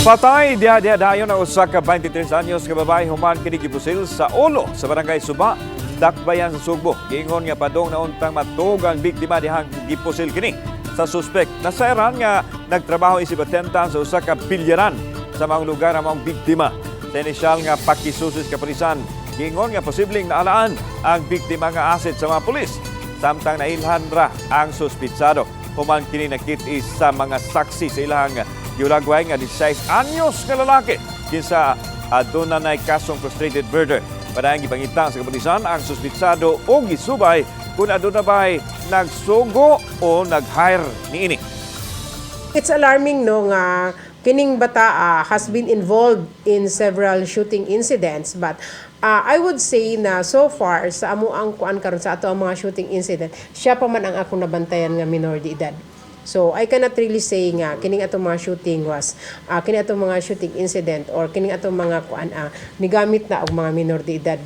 Napatay diha dayon ang usa ka 23 anyos ka babae human kini gipusil sa ulo sa barangay Suba, Dakbayan sa Sugbo. Giingon nga padong na untang matug ang biktima dihang gipusil kini sa suspect. Nasairan nga nagtrabaho isip atenta sa usa ka bilyaran sa mga lugar ang mga biktima. Sa inisyal nga pakisusis kapulisan, giingon nga posibleng naalaan ang biktima nga asset sa mga pulis. Samtang nailhan ra ang suspitsado. Human kini nakit sa mga saksi sa ilang giulagway nga 16 anyos nga lalaki kinsa aduna nay kasong frustrated murder. Padayang gipangita sa kapulisan ang suspitsado o gisubay kung aduna bay nagsugo o nag-hire niini. It's alarming no nga kining bata has been involved in several shooting incidents, but I would say na so far sa amo ang kuan karon sa ato ang mga shooting incident, siya pa man ang akong nabantayan nga minor de edad. So I cannot really say nga kining atong mga shooting was kining atong mga shooting incident or kining atong mga kuan nigamit na og mga minor de edad.